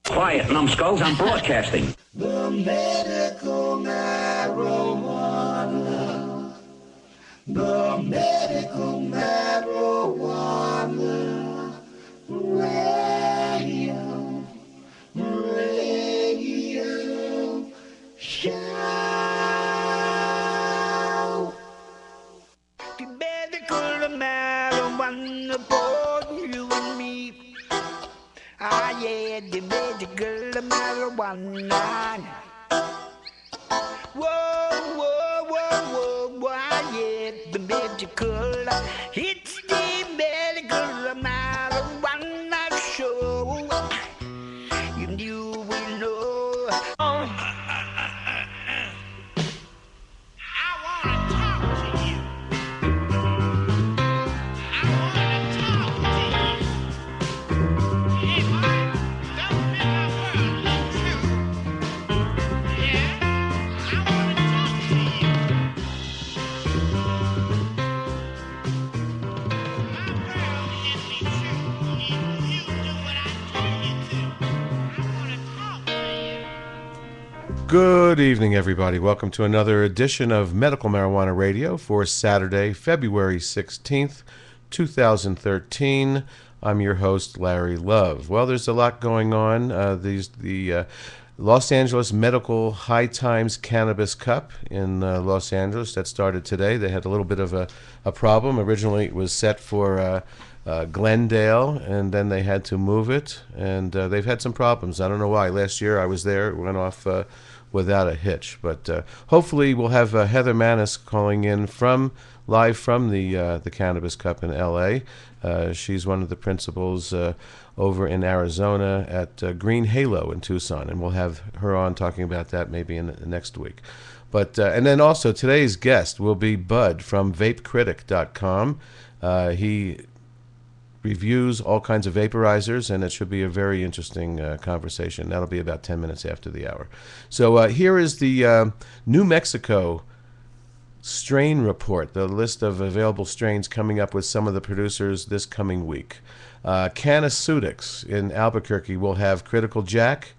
Quiet, numbskulls, I'm broadcasting. The medical marijuana. The medical marijuana. Radio. Radio. Show. The medical marijuana for you and me. Ah, yeah, the medical marijuana. Whoa, whoa, whoa, whoa, ah, yeah, the medical. It's the medical marijuana show. You will know. Good evening, everybody. Welcome to another edition of Medical Marijuana Radio for Saturday, February 16th, 2013. I'm your host, Larry Love. Well, there's a lot going on. The Los Angeles Medical High Times Cannabis Cup in Los Angeles that started today. They had a little bit of a problem. Originally, it was set for Glendale, and then they had to move it, and they've had some problems. I don't know why. Last year I was there. It went off without a hitch, but hopefully we'll have Heather Manis calling in live from the Cannabis Cup in L.A. She's one of the principals over in Arizona at Green Halo in Tucson, and we'll have her on talking about that maybe in the next week. But and then also today's guest will be Bud from VapeCritic.com. He reviews all kinds of vaporizers, and it should be a very interesting conversation. That'll be about 10 minutes after the hour. So here is the New Mexico strain report, the list of available strains coming up with some of the producers this coming week. Canaceutics in Albuquerque will have Critical Jack,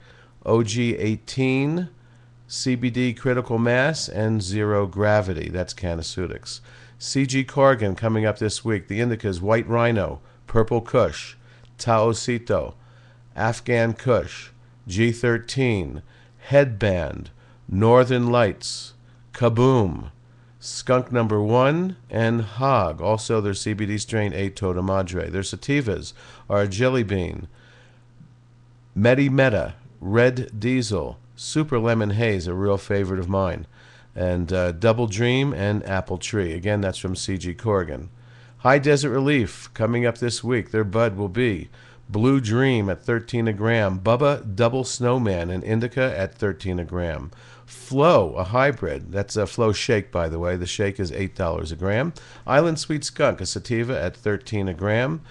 OG18, CBD Critical Mass, and Zero Gravity. That's Canaceutics. CG Corrigan coming up this week. The indicas White Rhino, Purple Kush, Taosito, Afghan Kush, G13, Headband, Northern Lights, Kaboom, Skunk Number 1, and Hog. Also their CBD strain A Tota Madre. Their sativas are Jelly Bean, Meta, Red Diesel, Super Lemon Haze, a real favorite of mine, and Double Dream and Apple Tree. Again, that's from CG Corrigan. High Desert Relief coming up this week. Their bud will be Blue Dream at 13 a gram, Bubba Double Snowman, an indica at 13 a gram. Flow, a hybrid. That's a Flow Shake, by the way. The shake is $8 a gram. Island Sweet Skunk, a sativa at 13 a gram.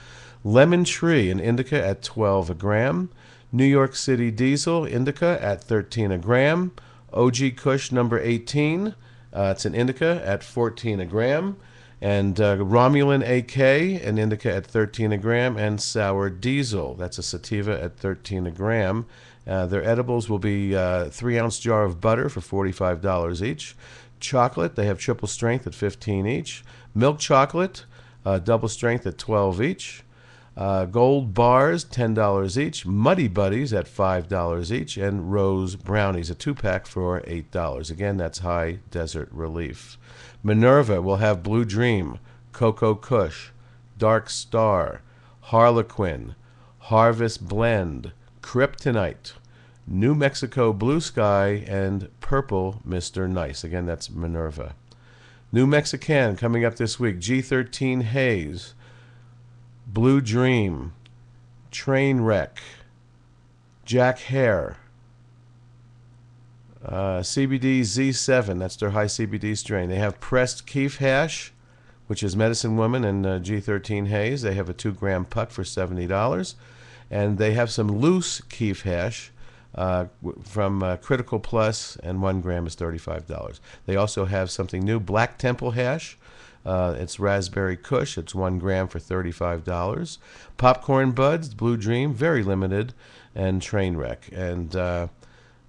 Lemon Tree, an indica at 12 a gram. New York City Diesel, indica at 13 a gram. OG Kush number 18, it's an indica at 14 a gram. And Romulan AK, an indica at 13 a gram. And Sour Diesel, that's a sativa at 13 a gram. Their edibles will be a 3-ounce jar of butter for $45 each. Chocolate, they have triple strength at $15 each. Milk chocolate, double strength at $12 each. Gold bars, $10 each. Muddy Buddies at $5 each. And Rose Brownies, a 2-pack for $8. Again, that's High Desert Relief. Minerva will have Blue Dream, Cocoa Kush, Dark Star, Harlequin, Harvest Blend, Kryptonite, New Mexico Blue Sky, and Purple Mr. Nice. Again, that's Minerva. New Mexican coming up this week. G13 Haze, Blue Dream, Trainwreck, Jack Hare, CBD Z7, that's their high CBD strain. They have Pressed Keef Hash, which is Medicine Woman, and G13 Haze. They have a 2-gram puck for $70. And they have some loose Keef Hash from Critical Plus, and 1 gram is $35. They also have something new, Black Temple Hash, It's Raspberry Kush. It's 1 gram for $35. Popcorn Buds, Blue Dream, very limited, and Trainwreck.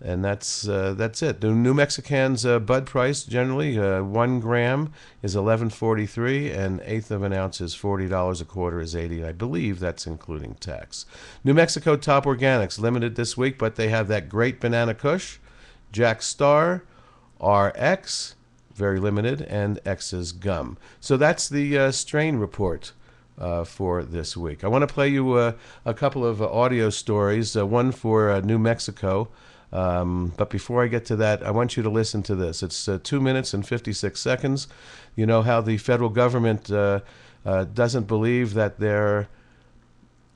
And that's it. The New Mexican's bud price generally 1 gram is $11.43, and 1/8 of an ounce is $40. A quarter is $80. I believe that's including tax. New Mexico Top Organics limited this week, but they have that great banana kush, Jack Star, RX, very limited, and X's gum. So that's the strain report for this week. I want to play you a couple of audio stories. One for New Mexico. But before I get to that, I want you to listen to this. It's 2 minutes and 56 seconds. You know how the federal government doesn't believe that there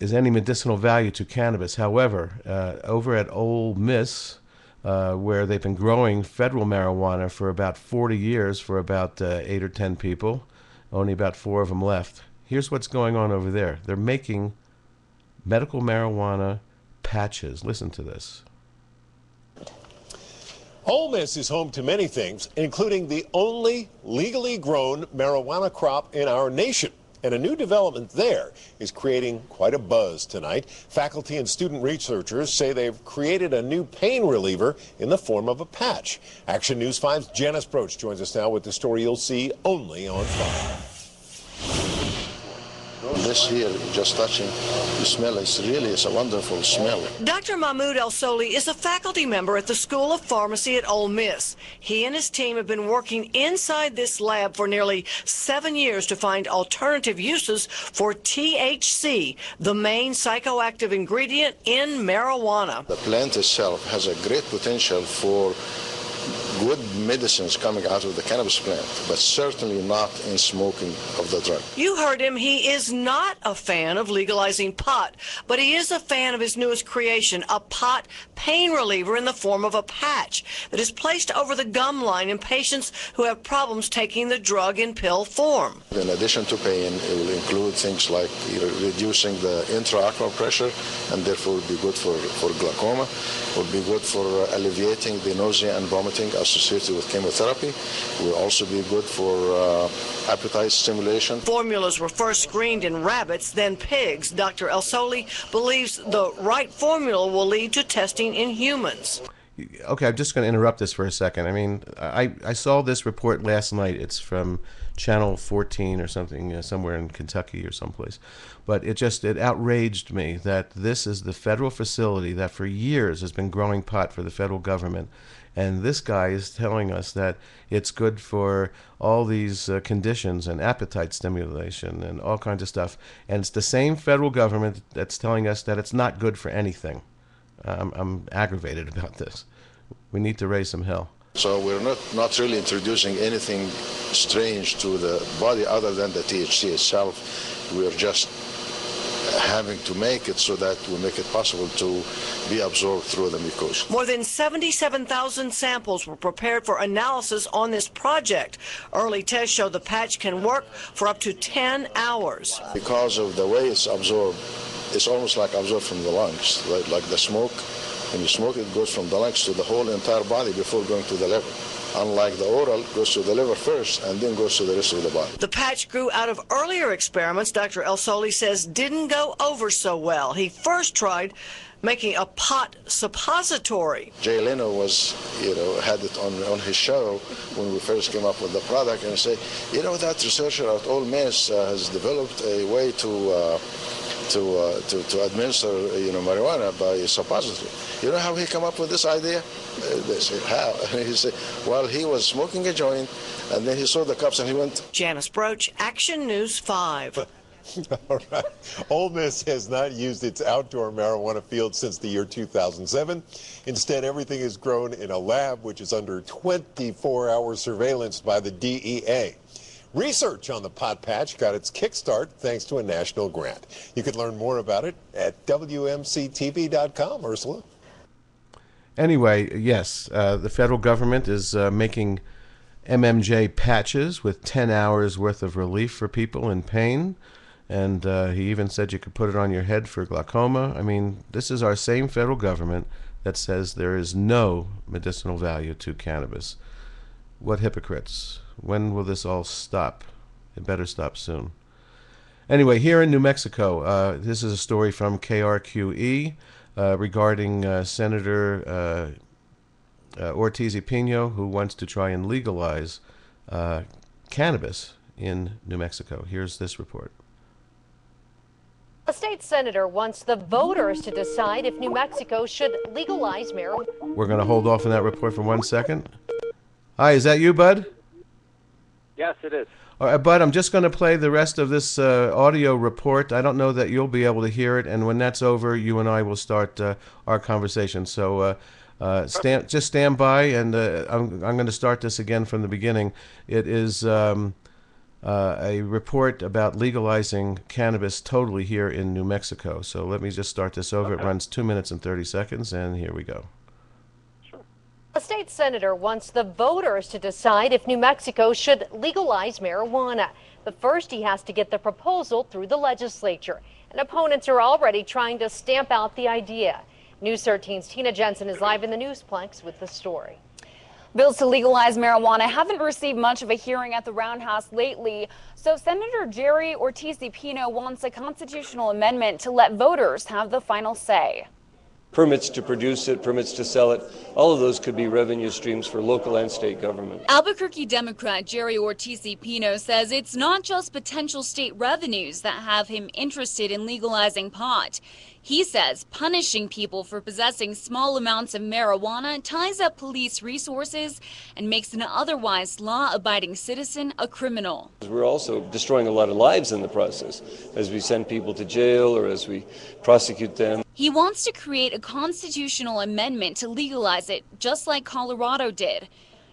is any medicinal value to cannabis. However, over at Ole Miss, where they've been growing federal marijuana for about 40 years for about 8 or 10 people, only about 4 of them left. Here's what's going on over there. They're making medical marijuana patches. Listen to this. Ole Miss is home to many things, including the only legally grown marijuana crop in our nation. And a new development there is creating quite a buzz tonight. Faculty and student researchers say they've created a new pain reliever in the form of a patch. Action News 5's Janice Broach joins us now with the story you'll see only on 5. This here, just touching the smell, it's a wonderful smell. Dr. Mahmoud El-Soli is a faculty member at the School of Pharmacy at Ole Miss. He and his team have been working inside this lab for nearly 7 years to find alternative uses for THC, the main psychoactive ingredient in marijuana. The plant itself has a great potential for good medicines coming out of the cannabis plant, but certainly not in smoking of the drug. You heard him. He is not a fan of legalizing pot, but he is a fan of his newest creation, a pot pain reliever in the form of a patch that is placed over the gum line in patients who have problems taking the drug in pill form. In addition to pain, it will include things like reducing the intraocular pressure, and therefore would be good for glaucoma, would be good for alleviating the nausea and vomiting associated with chemotherapy, will also be good for appetite stimulation. Formulas were first screened in rabbits, then pigs. Dr. El-Soli believes the right formula will lead to testing in humans. Okay, I'm just going to interrupt this for a second. I mean, I saw this report last night. It's from Channel 14 or something, somewhere in Kentucky or someplace. But it outraged me that this is the federal facility that for years has been growing pot for the federal government. And this guy is telling us that it's good for all these conditions and appetite stimulation and all kinds of stuff. And it's the same federal government that's telling us that it's not good for anything. I'm aggravated about this. We need to raise some hell. So we're not really introducing anything strange to the body other than the THC itself. We're just having to make it so that we make it possible to be absorbed through the mucosa. More than 77,000 samples were prepared for analysis on this project. Early tests show the patch can work for up to 10 hours. Because of the way it's absorbed, it's almost like absorbed from the lungs, like the smoke. When you smoke, it goes from the lungs to the whole entire body before going to the liver. Unlike the oral, it goes to the liver first and then goes to the rest of the body. The patch grew out of earlier experiments Dr. El-Soli says didn't go over so well. He first tried making a pot suppository. Jay Leno had it on his show when we first came up with the product, and he said, that researcher at Ole Miss has developed a way to administer marijuana by suppository. You know how he came up with this idea? They said, how? And he said, well, he was smoking a joint, and then he saw the cups and he went. Janice Broach, Action News 5. All right. Ole Miss has not used its outdoor marijuana field since the year 2007. Instead, everything is grown in a lab, which is under 24-hour surveillance by the DEA. Research on the pot patch got its kickstart thanks to a national grant. You can learn more about it at WMCTV.com, Ursula. Anyway, yes, the federal government is making MMJ patches with 10 hours worth of relief for people in pain. And he even said you could put it on your head for glaucoma. I mean, this is our same federal government that says there is no medicinal value to cannabis. What hypocrites. When will this all stop? It better stop soon. Anyway, here in New Mexico, this is a story from KRQE regarding Senator Ortiz y Pino, who wants to try and legalize cannabis in New Mexico. Here's this report. A state senator wants the voters to decide if New Mexico should legalize marijuana. We're going to hold off on that report for 1 second. Hi, is that you, Bud? Yes, it is. All right, Bud, I'm just going to play the rest of this audio report. I don't know that you'll be able to hear it, and when that's over, you and I will start our conversation. So just stand by, and I'm going to start this again from the beginning. It is a report about legalizing cannabis totally here in New Mexico. So let me just start this over. Okay. It runs 2 minutes and 30 seconds, and here we go. A state senator wants the voters to decide if New Mexico should legalize marijuana. But first, he has to get the proposal through the legislature. And opponents are already trying to stamp out the idea. News 13's Tina Jensen is live in the Newsplex with the story. Bills to legalize marijuana haven't received much of a hearing at the Roundhouse lately, so Senator Jerry Ortiz y Pino wants a constitutional amendment to let voters have the final say. Permits to produce it, permits to sell it, all of those could be revenue streams for local and state government. Albuquerque Democrat Jerry Ortiz y Pino says it's not just potential state revenues that have him interested in legalizing pot. He says punishing people for possessing small amounts of marijuana ties up police resources and makes an otherwise law-abiding citizen a criminal. We're also destroying a lot of lives in the process as we send people to jail or as we prosecute them. He wants to create a constitutional amendment to legalize it, just like Colorado did.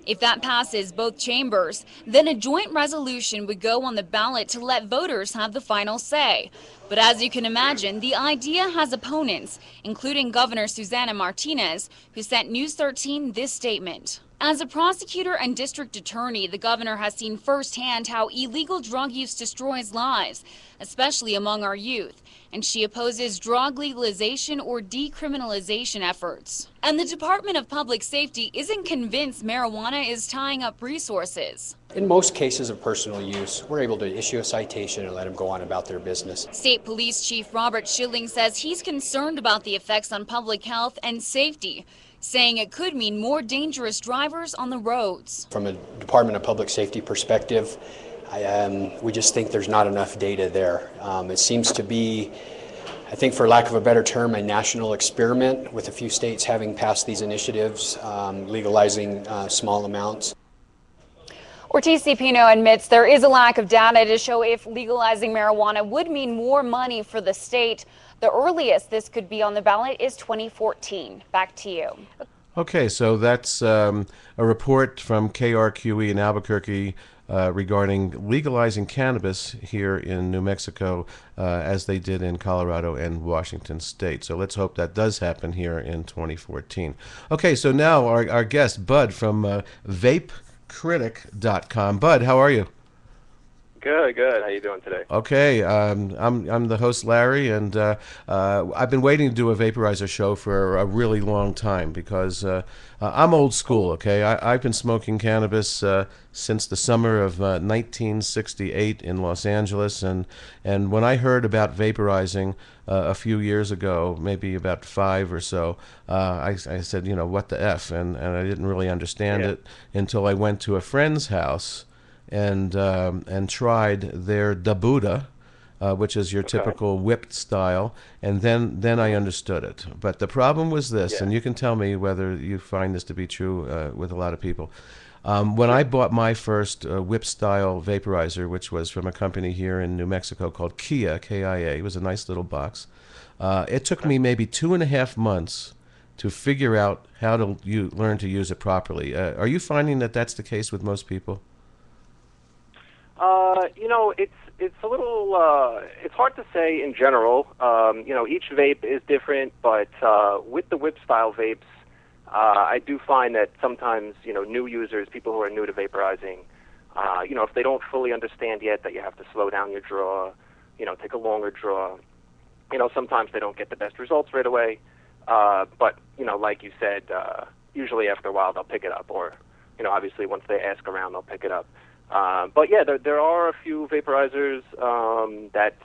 If that passes both chambers, then a joint resolution would go on the ballot to let voters have the final say. But as you can imagine, the idea has opponents, including Governor Susana Martinez, who sent News 13 this statement. As a prosecutor and district attorney, the governor has seen firsthand how illegal drug use destroys lives, especially among our youth, and she opposes drug legalization or decriminalization efforts. And the Department of Public Safety isn't convinced marijuana is tying up resources. In most cases of personal use, we're able to issue a citation and let them go on about their business. State Police Chief Robert Schilling says he's concerned about the effects on public health and safety, saying it could mean more dangerous drivers on the roads. From a Department of Public Safety perspective, we just think there's not enough data there. It seems to be, I think for lack of a better term, a national experiment with a few states having passed these initiatives, legalizing small amounts. Ortiz y Pino admits there is a lack of data to show if legalizing marijuana would mean more money for the state. The earliest this could be on the ballot is 2014. Back to you. Okay, so that's a report from KRQE in Albuquerque regarding legalizing cannabis here in New Mexico as they did in Colorado and Washington State. So let's hope that does happen here in 2014. Okay, so now our guest, Bud from VapeCritic.com. Bud, how are you? Good. How you doing today? Okay, I'm the host, Larry, and I've been waiting to do a vaporizer show for a really long time because I'm old school. Okay, I've been smoking cannabis since the summer of 1968 in Los Angeles, and when I heard about vaporizing a few years ago, maybe about 5 or so, I said, you know, what the F, and I didn't really understand it until I went to a friend's house and tried their dabuda, which is your typical whipped style, and then I understood it. But the problem was this, and you can tell me whether you find this to be true with a lot of people. When I bought my first whip style vaporizer, which was from a company here in New Mexico called Kia, K-I-A, it was a nice little box. It took me maybe 2.5 months to figure out how to learn to use it properly. Are you finding that that's the case with most people? You know, it's a little, it's hard to say in general. You know, each vape is different, but with the whip style vapes, I do find that sometimes, you know, new users, people who are new to vaporizing, you know, if they don't fully understand yet that you have to slow down your draw, you know, take a longer draw, you know, sometimes they don't get the best results right away. But, you know, like you said, usually after a while they'll pick it up, or, you know, obviously once they ask around, they'll pick it up. But yeah, there are a few vaporizers that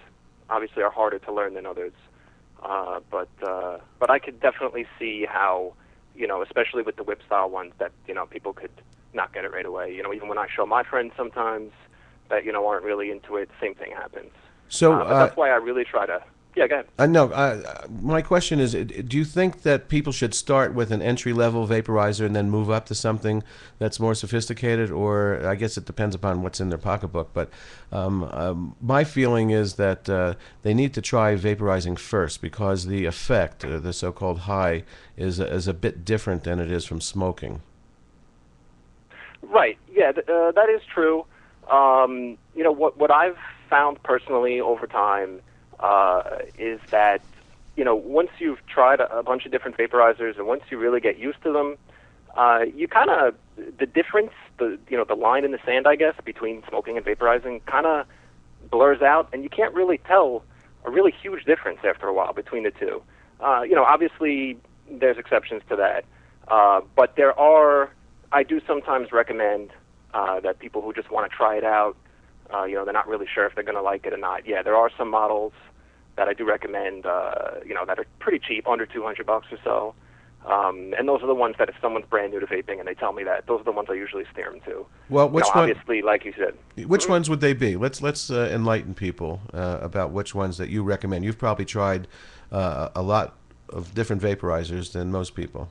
obviously are harder to learn than others. But I could definitely see how, especially with the whip style ones, that people could not get it right away. Even when I show my friends sometimes that aren't really into it, same thing happens. So but that's why I really try to. Yeah, go ahead. No, my question is, do you think that people should start with an entry-level vaporizer and then move up to something that's more sophisticated? Or I guess it depends upon what's in their pocketbook. But my feeling is that they need to try vaporizing first, because the effect, the so-called high, is a bit different than it is from smoking. Right. Yeah, that is true. What I've found personally over time is that, once you've tried a bunch of different vaporizers and once you really get used to them, you kind of, the difference, the line in the sand, I guess, between smoking and vaporizing kind of blurs out, and you can't really tell a really huge difference after a while between the two. Obviously there's exceptions to that, but I do sometimes recommend that people who just want to try it out, they're not really sure if they're going to like it or not. Yeah, there are some models that I do recommend, that are pretty cheap, under $200 or so. And those are the ones that if someone's brand new to vaping and they tell me that, those are the ones I usually steer them to. Well, obviously, like you said. Which ones would they be? Let's enlighten people about which ones that you recommend. You've probably tried a lot of different vaporizers than most people.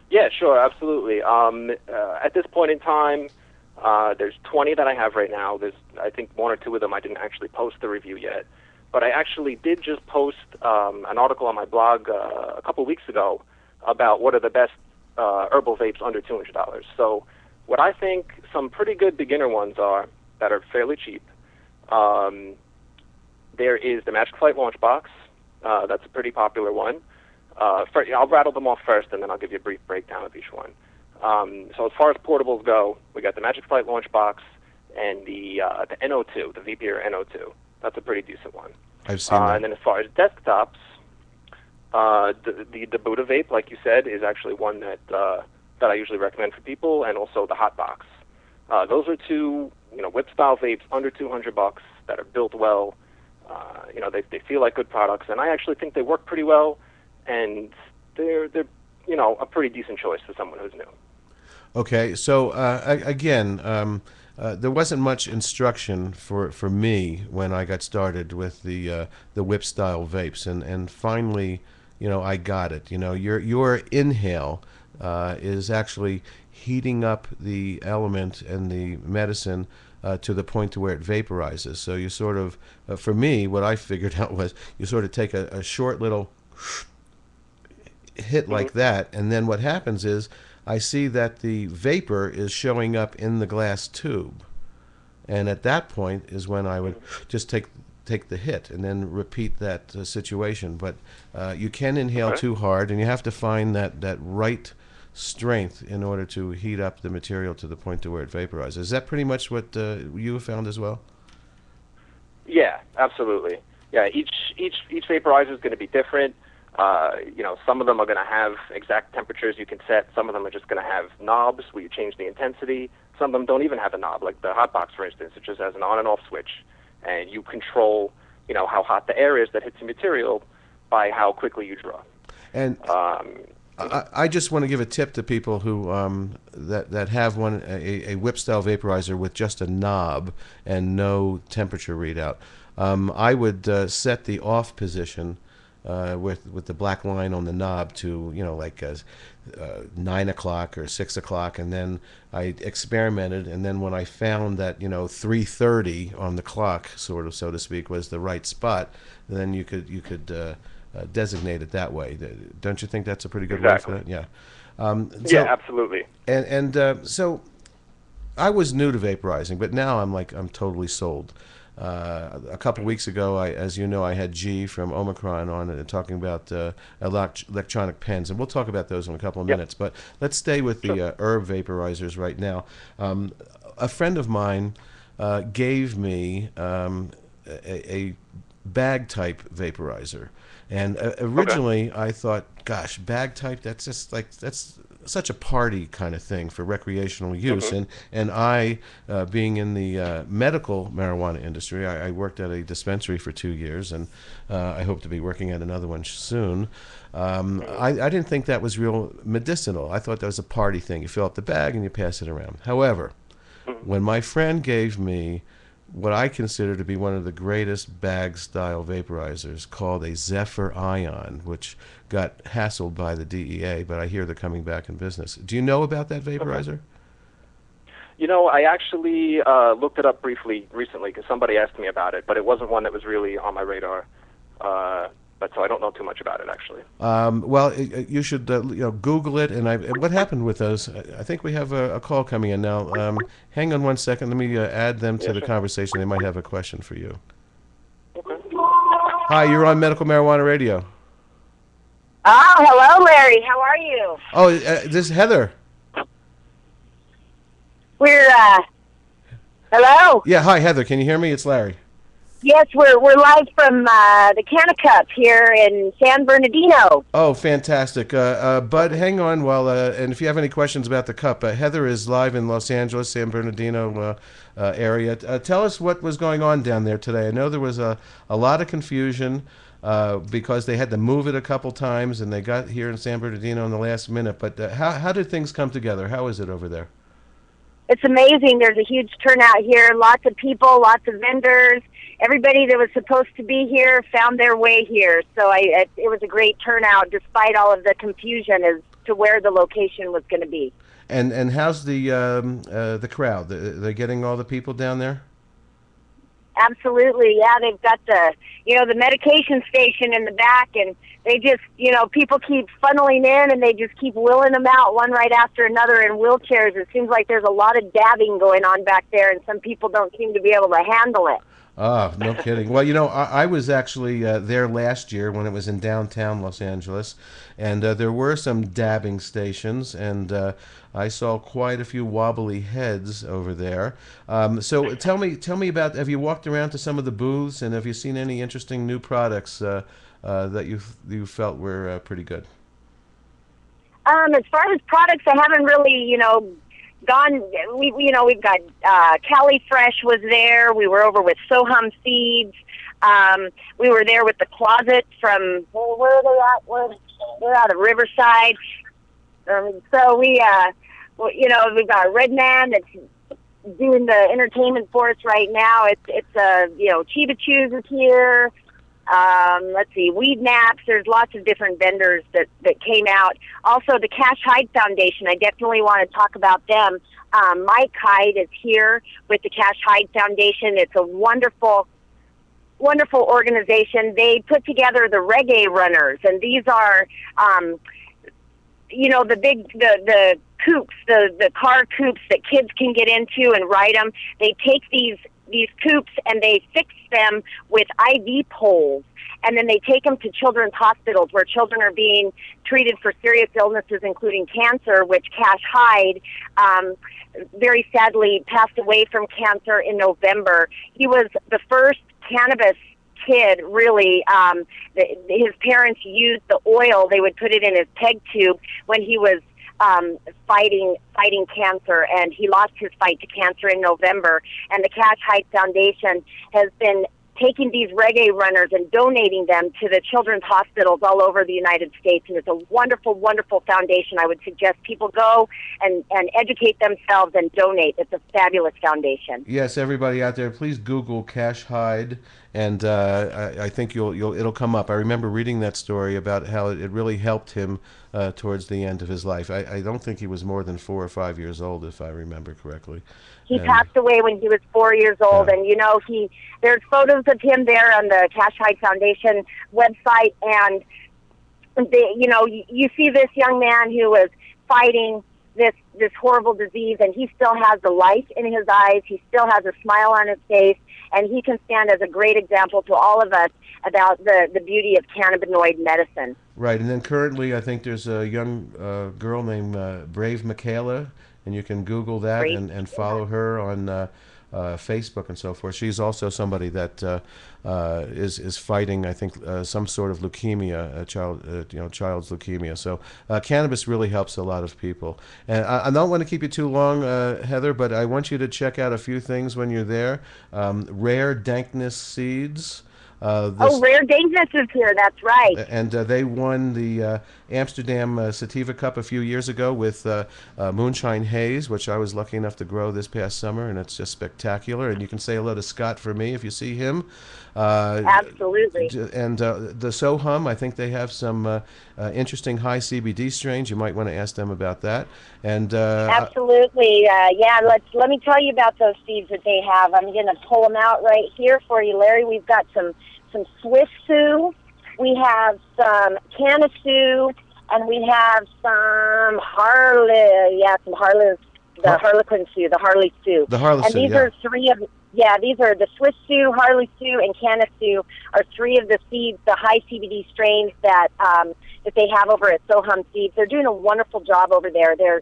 Yeah, sure, absolutely. At this point in time, there's 20 that I have right now. There's, I think, one or two of them I didn't actually post the review yet. But I actually did just post an article on my blog a couple weeks ago about what are the best herbal vapes under $200. So what I think some pretty good beginner ones are that are fairly cheap. There is the Magic Flight Launch Box. That's a pretty popular one. I'll rattle them off first, and then I'll give you a brief breakdown of each one. So as far as portables go, we got the Magic Flight Launch Box and the NO2, the VPR NO2. That's a pretty decent one. I've seen that. And then as far as desktops, the Buddha vape, like you said, is actually one that I usually recommend for people, and also the Hot Box. Those are two, whip style vapes under $200 that are built well. They feel like good products, and I actually think they work pretty well, and they're a pretty decent choice for someone who's new. Okay, so again, there wasn't much instruction for me when I got started with the whip style vapes, and finally, I got it. Your inhale is actually heating up the element and the medicine to the point to where it vaporizes. So you sort of, for me, what I figured out was you sort of take a short little hit like that, and then what happens is I see that the vapor is showing up in the glass tube, and at that point is when I would just take the hit and then repeat that situation. But you can inhale too hard, and you have to find that right strength in order to heat up the material to the point to where it vaporizes. Is that pretty much what you have found as well? Yeah, absolutely. Yeah, each vaporizer is going to be different. Some of them are going to have exact temperatures you can set. Some of them are just going to have knobs where you change the intensity. Some of them don't even have a knob, like the Hotbox, for instance. It just has an on and off switch, and you control, how hot the air is that hits the material by how quickly you draw. And I just want to give a tip to people who that have a whip style vaporizer with just a knob and no temperature readout. I would set the off position with the black line on the knob to 9 o'clock or 6 o'clock, and then I experimented, and then when I found that 3:30 on the clock, sort of, so to speak, was the right spot, then you could designate it that way. Don't you think that's a pretty good way for that? Yeah. Yeah, absolutely. And so I was new to vaporizing, but now I'm totally sold. A couple weeks ago, as you know, I had G from Omicron on talking about electronic pens, and we'll talk about those in a couple of minutes. But let's stay with the herb vaporizers right now. A friend of mine gave me a bag type vaporizer, and originally I thought, gosh, bag type, that's just that's such a party kind of thing for recreational use. And I, being in the medical marijuana industry, I worked at a dispensary for 2 years, and I hope to be working at another one soon. I didn't think that was real medicinal. I thought that was a party thing. You fill up the bag and you pass it around. However, when my friend gave me what I consider to be one of the greatest bag-style vaporizers called a Zephyr Ion, which got hassled by the DEA, but I hear they're coming back in business. Do you know about that vaporizer? You know, I actually looked it up briefly recently because somebody asked me about it, but it wasn't one that was really on my radar. But so I don't know too much about it, actually. Well, you should Google it. And what happened with those? I think we have a call coming in now. Hang on one second. Let me add them to the conversation. They might have a question for you. Okay. Hi, you're on Medical Marijuana Radio. Oh, hello, Larry. How are you? Oh, this is Heather. We're, hello? Yeah, hi, Heather. Can you hear me? It's Larry. Yes, we're live from the Kanakuk here in San Bernardino. Oh, fantastic. Bud, hang on while, and if you have any questions about the cup, Heather is live in Los Angeles, San Bernardino area. Tell us what was going on down there today. I know there was a lot of confusion because they had to move it a couple times, and they got here in San Bernardino in the last minute. But how did things come together? How is it over there? It's amazing. There's a huge turnout here. Lots of people, lots of vendors. Everybody that was supposed to be here found their way here. So it was a great turnout despite all of the confusion as to where the location was going to be. And how's the crowd? They're getting all the people down there? Absolutely, yeah. They've got the medication station in the back, and they just, people keep funneling in, and they just keep wheeling them out one right after another in wheelchairs. It seems like there's a lot of dabbing going on back there, and some people don't seem to be able to handle it. Ah, no kidding. Well, I was actually there last year when it was in downtown Los Angeles, and there were some dabbing stations, and I saw quite a few wobbly heads over there. So tell me about, have you walked around to some of the booths, and have you seen any interesting new products that you felt were pretty good? As far as products, I haven't really, gone. We've got Cali Fresh was there. We were over with Soham Seeds. We were there with the Closet from where are they at? They're out of Riverside. So we've got Redman that's doing the entertainment for us right now. It's Chiba Chews is here. Let's see, Weed Naps. There's lots of different vendors that came out. Also, the Cash Hyde Foundation. I definitely want to talk about them. Mike Hyde is here with the Cash Hyde Foundation. It's a wonderful organization. They put together the Reggae Runners, and these are, the coupes, the car coupes that kids can get into and ride them. They take these coupes and they fix them with IV poles, and then they take them to children's hospitals where children are being treated for serious illnesses, including cancer, which Cash Hyde very sadly passed away from cancer in November. He was the first cannabis kid, really. His parents used the oil. They would put it in his peg tube when he was fighting cancer, and he lost his fight to cancer in November. And the Cash Hyde Foundation has been taking these Reggae Runners and donating them to the children's hospitals all over the United States. And it's a wonderful, wonderful foundation. I would suggest people go and educate themselves and donate. It's a fabulous foundation. Yes, everybody out there, please Google Cash Hyde, and I think it'll come up. I remember reading that story about how it really helped him towards the end of his life. I don't think he was more than 4 or 5 years old, if I remember correctly. He passed away when he was 4 years old, and there's photos of him there on the Cash Hyde Foundation website, and you see this young man who was fighting this horrible disease, and he still has the light in his eyes. He still has a smile on his face, and he can stand as a great example to all of us about the beauty of cannabinoid medicine. Right, and then currently I think there's a young girl named Brave Michaela, and you can Google that and follow her on Facebook and so forth. She's also somebody that is fighting, I think, some sort of leukemia, child's leukemia. So cannabis really helps a lot of people. And I don't want to keep you too long, Heather, but I want you to check out a few things when you're there. Rare Dankness Seeds. Rare Dankness is here. That's right. And they won the Amsterdam Sativa Cup a few years ago with Moonshine Haze, which I was lucky enough to grow this past summer, and it's just spectacular. And you can say hello to Scott for me if you see him. Absolutely. And the Sohum, I think they have some interesting high CBD strains. You might want to ask them about that. And absolutely, yeah. Let me tell you about those seeds that they have. I'm going to pull them out right here for you, Larry. We've got some Swiss Sioux, we have some Canasoo, and we have some Harley. Yeah, some Harleys. The Harlequin Sioux, the Harley Sioux. The Harley Sioux. And these are three of. Yeah, these are the Swiss Sioux, Harley Sioux, and Canasoo are three of the seeds, the high CBD strains that they have over at Sohum Seeds. They're doing a wonderful job over there. They're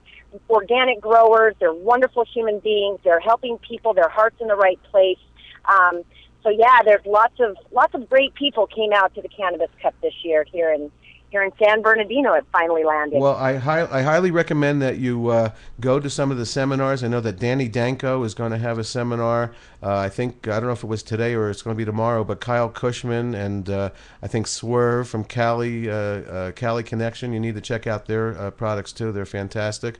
organic growers. They're wonderful human beings. They're helping people. Their heart's in the right place. So yeah, there's lots of great people came out to the Cannabis Cup this year here in San Bernardino. It finally landed. Well, I highly recommend that you go to some of the seminars. I know that Danny Danko is going to have a seminar. I don't know if it was today or it's going to be tomorrow, but Kyle Cushman and I think Swerve from Cali Connection, you need to check out their products too. They're fantastic.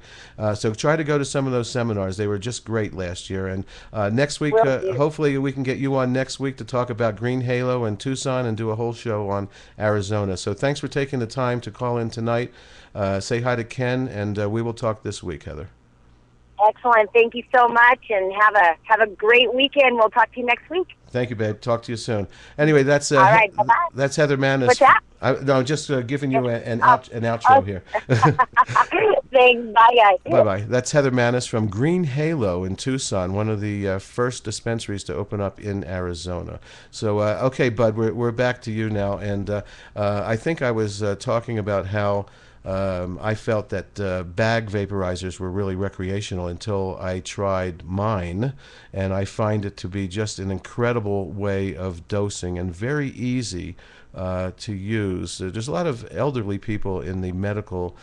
So try to go to some of those seminars. They were just great last year. And next week, hopefully we can get you on next week to talk about Green Halo and Tucson and do a whole show on Arizona. So thanks for taking the time to call in tonight. Say hi to Ken, and we will talk this week, Heather. Excellent. Thank you so much, and have a great weekend. We'll talk to you next week. Thank you, babe. Talk to you soon. Anyway, that's all right. Bye-bye. That's Heather Manis. What's that? No, just giving you an outro here. Thanks. Bye, guys. Bye-bye. That's Heather Manis from Green Halo in Tucson, one of the first dispensaries to open up in Arizona. So, okay, Bud, we're back to you now, and I think I was talking about how I felt that bag vaporizers were really recreational until I tried mine, and I find it to be just an incredible way of dosing and very easy to use. There's a lot of elderly people in the medical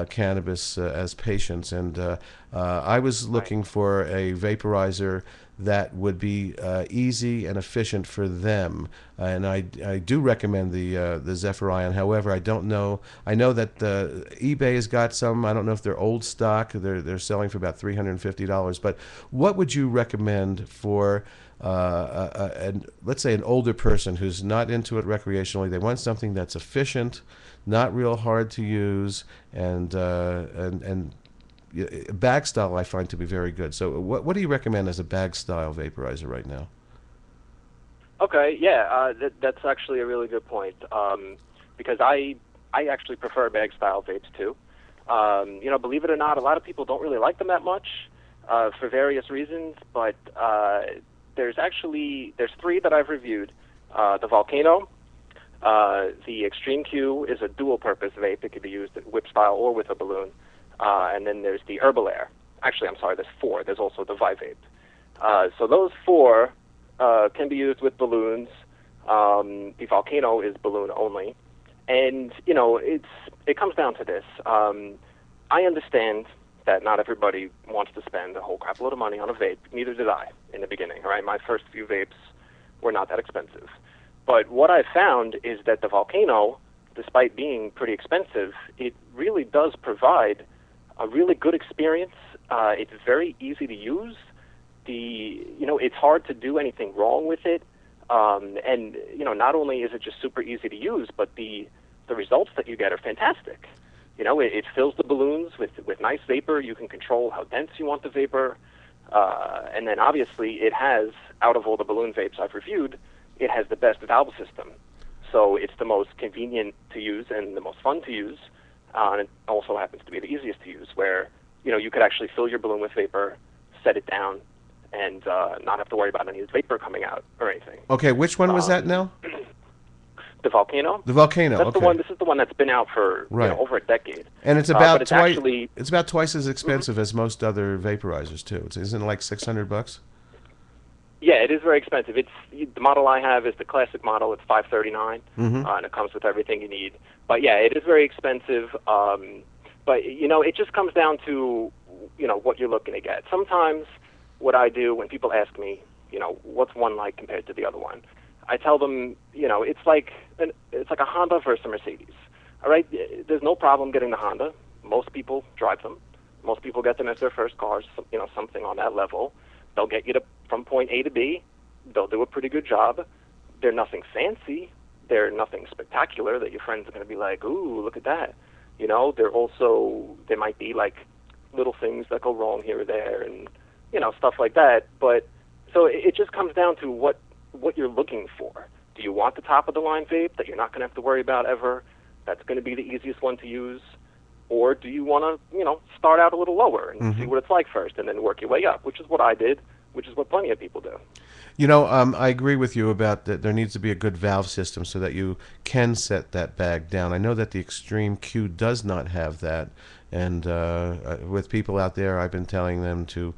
cannabis as patients, and I was looking for a vaporizer that would be easy and efficient for them, and I do recommend the Zephyr Ion. However, I don't know. I know that eBay has got some. I don't know if they're old stock. They're selling for about $350. But what would you recommend for let's say an older person who's not into it recreationally? They want something that's efficient, not real hard to use, and bag style I find to be very good. So what do you recommend as a bag style vaporizer right now? Okay, yeah, that's actually a really good point, because I actually prefer bag style vapes too. Believe it or not, a lot of people don't really like them that much for various reasons, but there's three that I've reviewed. The Volcano, the Extreme Q is a dual purpose vape. It could be used at whip style or with a balloon. And then there's the Herbal Air. Actually, I'm sorry, there's four. There's also the Vivape. So those four can be used with balloons. The Volcano is balloon only. And, it comes down to this. I understand that not everybody wants to spend a whole crap load of money on a vape. Neither did I in the beginning, right? My first few vapes were not that expensive. But what I found is that the Volcano, despite being pretty expensive, it really does provide a really good experience. It's very easy to use. It's hard to do anything wrong with it. And not only is it just super easy to use, but the results that you get are fantastic. It fills the balloons with nice vapor. You can control how dense you want the vapor. And then obviously it has, out of all the balloon vapes I've reviewed, it has the best valve system. So it's the most convenient to use and the most fun to use. And it also happens to be the easiest to use, where you could actually fill your balloon with vapor, set it down, and not have to worry about any vapor coming out or anything. Okay, which one was that now? The Volcano. The Volcano. That's okay. the one. This is the one that's been out for over a decade. And it's about it's about twice as expensive as most other vaporizers too. Isn't it like $600? Yeah, it is very expensive. The model I have is the classic model. It's $539, Mm-hmm. And it comes with everything you need. But yeah, it is very expensive. But it just comes down to what you're looking to get. Sometimes what I do when people ask me, what's one like compared to the other one, I tell them, it's like a Honda versus a Mercedes. All right, there's no problem getting the Honda. Most people drive them. Most people get them as their first cars. Something on that level. They'll get you from point A to B. They'll do a pretty good job. They're nothing fancy. They're nothing spectacular that your friends are going to be like, ooh, look at that. There might be like little things that go wrong here or there and, stuff like that. But so it just comes down to what you're looking for. Do you want the top of the line vape that you're not going to have to worry about ever? That's going to be the easiest one to use. Or do you want to, start out a little lower and Mm-hmm. see what it's like first and then work your way up, which is what I did, which is what plenty of people do. I agree with you about that. There needs to be a good valve system so that you can set that bag down. I know that the Extreme Q does not have that. And with people out there, I've been telling them to,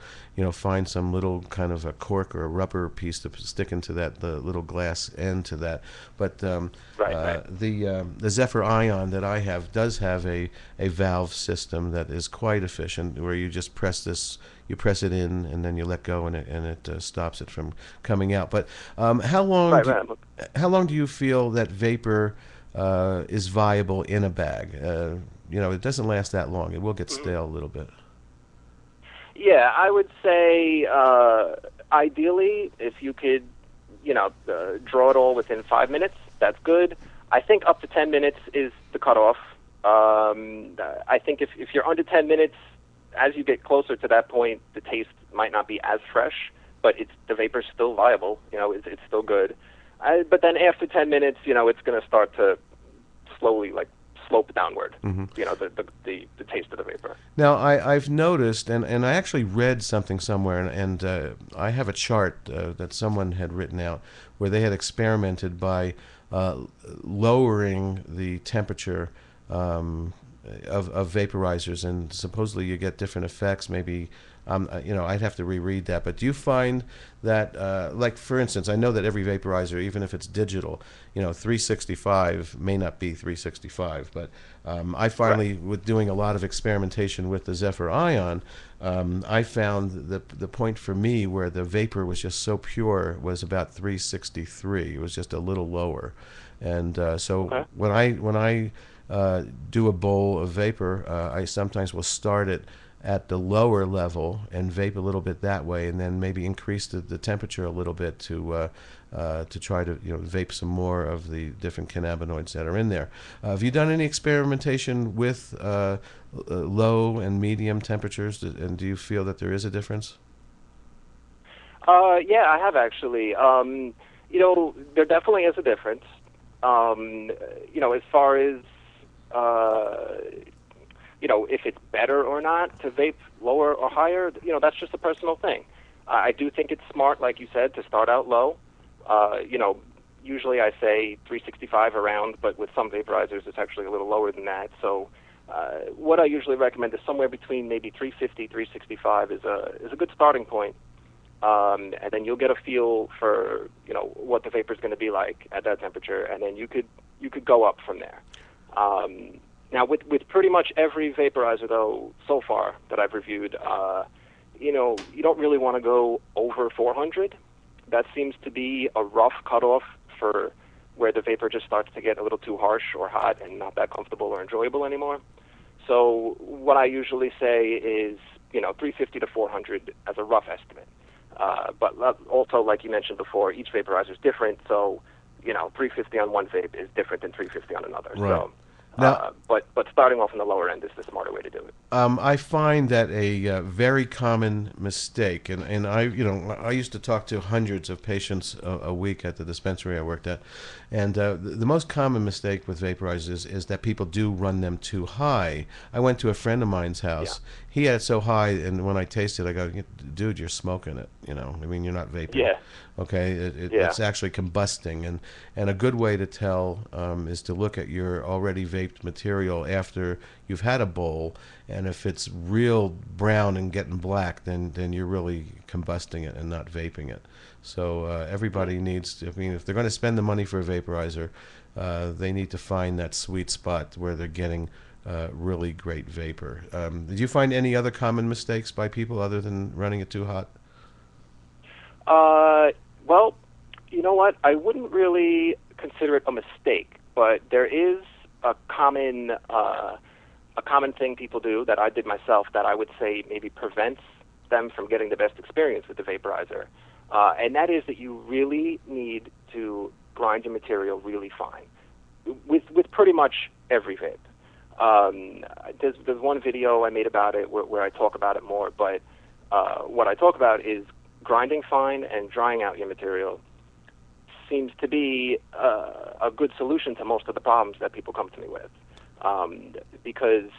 find some little kind of a cork or a rubber piece to stick into the little glass end to that. But Right. the Zephyr Ion that I have does have a valve system that is quite efficient, where you just press it in, and then you let go, and it stops it from coming out. But how long do you feel that vapor is viable in a bag? It doesn't last that long. It will get stale a little bit. Yeah, I would say ideally, if you could, draw it all within 5 minutes, that's good. I think up to 10 minutes is the cutoff. I think if you're under 10 minutes, as you get closer to that point, the taste might not be as fresh, but the vapor's still viable. It's still good. But then after 10 minutes, it's going to start to slowly slope downward. Mm-hmm. The taste of the vapor. Now, I've noticed, and I actually read something somewhere, and I have a chart that someone had written out where they had experimented by lowering the temperature of vaporizers, and supposedly you get different effects. Maybe I'd have to reread that. But do you find that, like for instance, I know that every vaporizer, even if it's digital, 365 may not be 365. But I finally, with doing a lot of experimentation with the Zephyr Ion, I found the point for me where the vapor was just so pure was about 363. It was just a little lower, and so when I do a bowl of vapor, I sometimes will start it at the lower level and vape a little bit that way, and then maybe increase the temperature a little bit to try to vape some more of the different cannabinoids that are in there. Have you done any experimentation with low and medium temperatures, and do you feel that there is a difference? Yeah, I have actually. There definitely is a difference. As far as if it's better or not to vape lower or higher, that's just a personal thing. I do think it's smart, like you said, to start out low. Usually I say 365 around, but with some vaporizers it's actually a little lower than that. So what I usually recommend is somewhere between maybe 350, 365 is a good starting point. And then you'll get a feel for what the vapor is going to be like at that temperature, and then you could go up from there. Now, with pretty much every vaporizer, though, so far that I've reviewed, you don't really want to go over 400. That seems to be a rough cutoff for where the vapor just starts to get a little too harsh or hot and not that comfortable or enjoyable anymore. So what I usually say is, 350 to 400 as a rough estimate. But also, like you mentioned before, each vaporizer is different, so 350 on one vape is different than 350 on another. Right. So, now, but starting off on the lower end is the smarter way to do it. I find that a very common mistake, and I used to talk to hundreds of patients a week at the dispensary I worked at, and the most common mistake with vaporizers is that people do run them too high. I went to a friend of mine's house. he had it so high, and when I tasted it, I go, dude, you're smoking it. You know, I mean, you're not vaping. Yeah. Okay, it's actually combusting, and a good way to tell is to look at your already vaped material after you've had a bowl, and if it's real brown and getting black, then you're really combusting it and not vaping it. So everybody needs to, I mean, if they're going to spend the money for a vaporizer, they need to find that sweet spot where they're getting really great vapor. Did you find any other common mistakes by people other than running it too hot? Well, you know what? I wouldn't really consider it a mistake, but there is a common thing people do that I did myself that I would say maybe prevents them from getting the best experience with the vaporizer, and that is that you really need to grind your material really fine with pretty much every vape. There's one video I made about it where I talk about it more, but what I talk about is grinding fine and drying out your material seems to be a good solution to most of the problems that people come to me with. Because,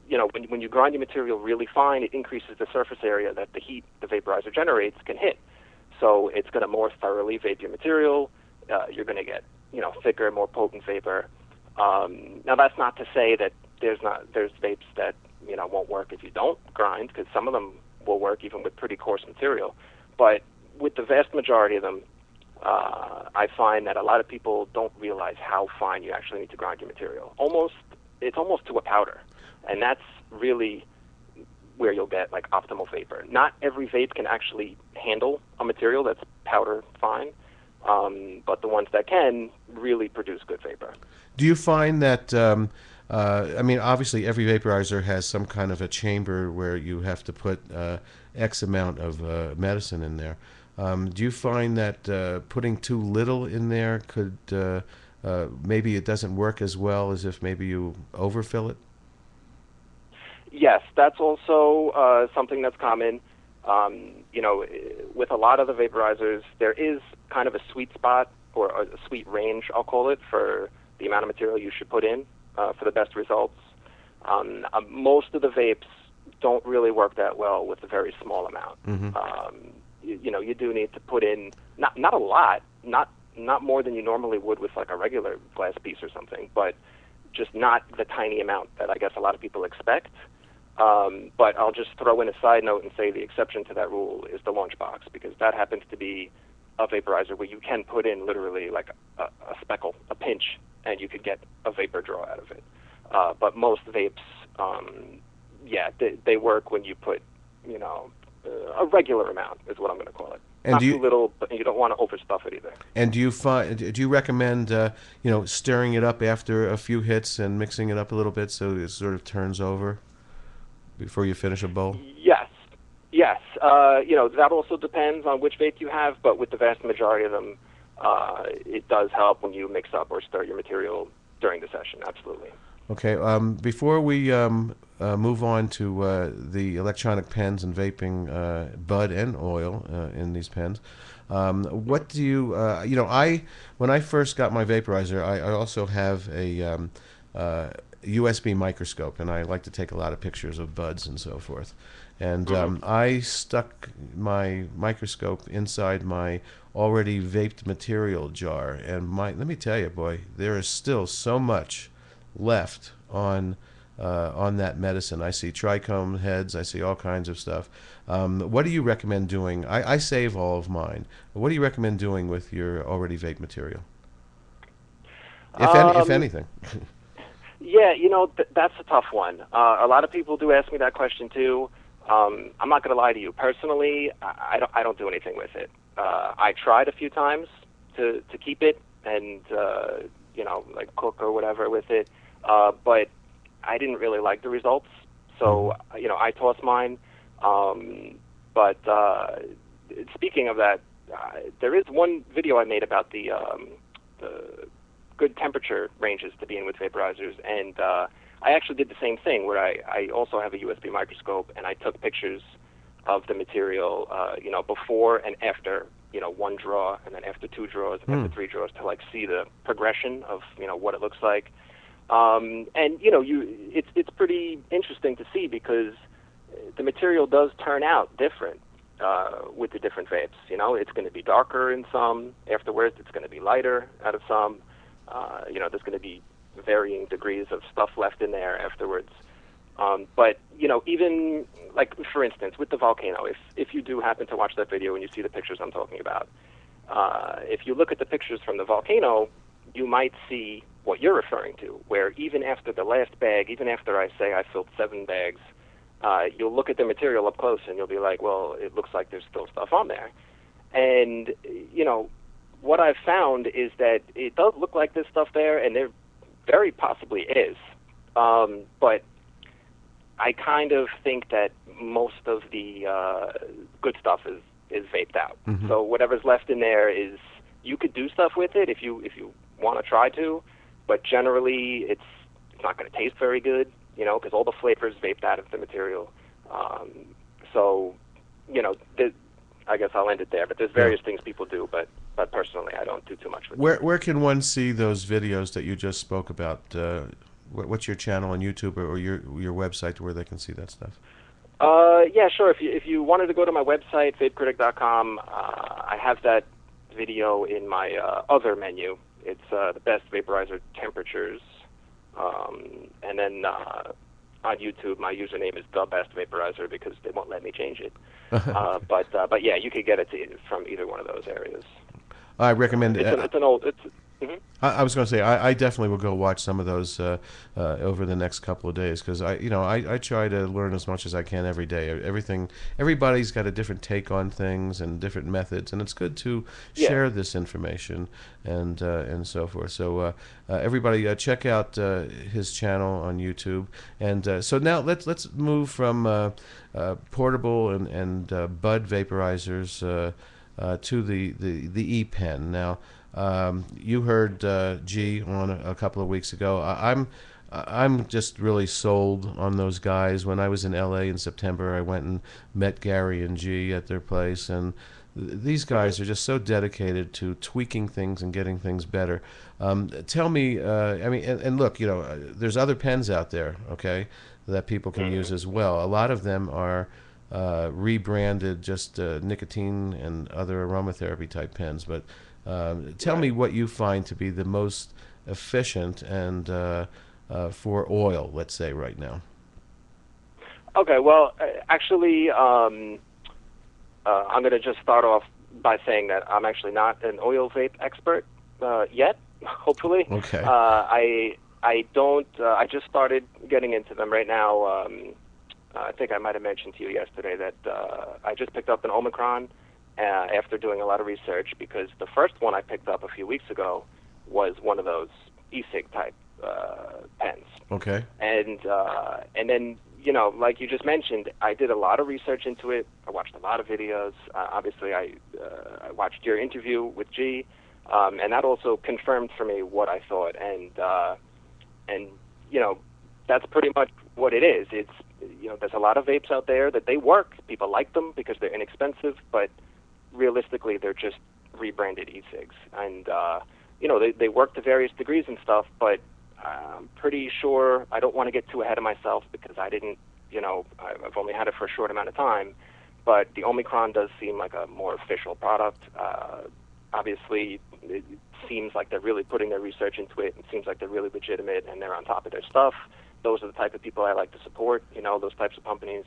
you know, when you grind your material really fine, it increases the surface area that the heat the vaporizer generates can hit. So it's going to more thoroughly vape your material. You're going to get, you know, thicker, more potent vapor. Now, that's not to say that there's vapes that, you know, won't work if you don't grind, because some of them will work even with pretty coarse material. But with the vast majority of them, I find that a lot of people don't realize how fine you actually need to grind your material. It's almost to a powder, and that's really where you'll get like optimal vapor. Not every vape can actually handle a material that's powder fine, but the ones that can really produce good vapor. Do you find that, I mean, obviously every vaporizer has some kind of a chamber where you have to put X amount of medicine in there. Do you find that putting too little in there could, maybe it doesn't work as well as if maybe you overfill it? Yes, that's also something that's common. You know, with a lot of the vaporizers, there is kind of a sweet spot, or a sweet range, I'll call it, for the amount of material you should put in for the best results. Most of the vapes don't really work that well with a very small amount. Mm-hmm. You know, you do need to put in not a lot, not more than you normally would with like a regular glass piece or something, but just not the tiny amount that I guess a lot of people expect. But I'll just throw in a side note and say the exception to that rule is the Lunchbox, because that happens to be a vaporizer where you can put in literally like a speckle, a pinch, and you could get a vapor draw out of it. But most vapes, they work when you put, you know, a regular amount is what I'm going to call it. And not too little, but you don't want to overstuff it either. And do you recommend, you know, stirring it up after a few hits and mixing it up a little bit so it sort of turns over before you finish a bowl? Yes. You know, that also depends on which vape you have, but with the vast majority of them, it does help when you mix up or stir your material during the session, absolutely. Okay, before we move on to the electronic pens and vaping bud and oil in these pens, what do you, you know, when I first got my vaporizer, I also have a USB microscope, and I like to take a lot of pictures of buds and so forth. And I stuck my microscope inside my already vaped material jar, and let me tell you, boy, there is still so much left on that medicine. I see trichome heads, I see all kinds of stuff. What do you recommend doing? I save all of mine. What do you recommend doing with your already vaped material, if anything? Yeah, you know, that's a tough one. A lot of people do ask me that question too. I'm not going to lie to you. Personally, I don't do anything with it. I tried a few times to keep it and you know, like cook or whatever with it, but I didn't really like the results. So you know, I tossed mine. But speaking of that, there is one video I made about the good temperature ranges to be in with vaporizers, and I actually did the same thing where I also have a USB microscope, and I took pictures of the material, you know, before and after, you know, one draw, and then after two draws, and after three draws, to like see the progression of, you know, what it looks like. And you know, it's pretty interesting to see, because the material does turn out different with the different vapes. You know, it's going to be darker in some. Afterwards, it's going to be lighter out of some. You know, there's going to be varying degrees of stuff left in there afterwards. But, you know, even, like, for instance, with the volcano, if you do happen to watch that video and you see the pictures I'm talking about, if you look at the pictures from the volcano, you might see what you're referring to, where even after the last bag, even after I say I filled 7 bags, you'll look at the material up close and you'll be like, well, it looks like there's still stuff on there. And, you know, what I've found is that it does look like there's stuff there, and there very possibly is. But I kind of think that most of the good stuff is vaped out. Mm-hmm. So whatever's left in there is, you could do stuff with it if you want to try to, but generally it's not going to taste very good, you know, because all the flavors vaped out of the material. So, you know, I guess I'll end it there. But there's various things people do, but personally I don't do too much with it. Where can one see those videos that you just spoke about? What's your channel on YouTube or your website where they can see that stuff? Yeah, sure. If you wanted to go to my website, vapecritic.com, I have that video in my other menu. It's the best vaporizer temperatures. And then on YouTube, my username is the best vaporizer because they won't let me change it. But yeah, you could get it from either one of those areas. I recommend. It's an old. I was going to say I definitely will go watch some of those over the next couple of days because I try to learn as much as I can every day. Everybody's got a different take on things and different methods, and it's good to share this information and so forth. So everybody check out his channel on YouTube. And so now let's move from portable and bud vaporizers to the E-pen now. You heard G on a couple of weeks ago. I'm just really sold on those guys. When I was in LA in September, I went and met Gary and G at their place, and these guys are just so dedicated to tweaking things and getting things better. Tell me, I mean, and look, you know, there's other pens out there, okay, that people can use as well. A lot of them are rebranded just nicotine and other aromatherapy type pens, but tell me what you find to be the most efficient and for oil, let's say, right now. Okay, well, actually, I'm going to just start off by saying that I'm actually not an oil vape expert yet, hopefully. Okay. I don't, I just started getting into them right now. I think I might have mentioned to you yesterday that I just picked up an Omicron after doing a lot of research, because the first one I picked up a few weeks ago was one of those e-cig type pens. Okay. And then, you know, like you just mentioned, I did a lot of research into it. I watched a lot of videos. Obviously, I watched your interview with G, and that also confirmed for me what I thought. And you know, that's pretty much what it is. It's, you know, there's a lot of vapes out there that they work. People like them because they're inexpensive, but realistically, they're just rebranded e-cigs. And, you know, they work to various degrees and stuff, but I'm pretty sure I don't want to get too ahead of myself because I didn't, you know, I've only had it for a short amount of time. But the Omicron does seem like a more official product. Obviously, it seems like they're really putting their research into it. It seems like they're really legitimate and they're on top of their stuff. Those are the type of people I like to support, you know, those types of companies.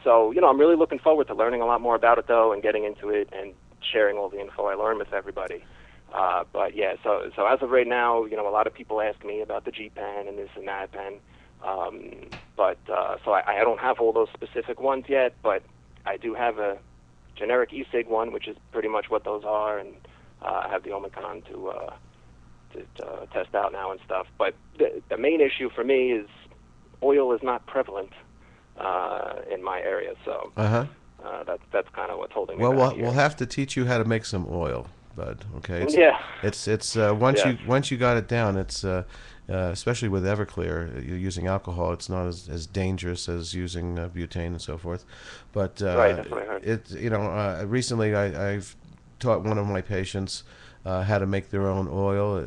So, you know, I'm really looking forward to learning a lot more about it, though, and getting into it and sharing all the info I learn with everybody. But, yeah, so as of right now, you know, a lot of people ask me about the G-Pen and this and that pen. So I don't have all those specific ones yet, but I do have a generic e-cig one, which is pretty much what those are, and I have the Omicron to test out now and stuff. But the main issue for me is oil is not prevalent in my area, so that's kind of what's holding me back. Well, we'll have to teach you how to make some oil, bud. Okay. It's once you got it down, it's especially with Everclear, you're using alcohol. It's not as dangerous as using butane and so forth. But right, that's what I heard. It, you know, recently I've taught one of my patients how to make their own oil,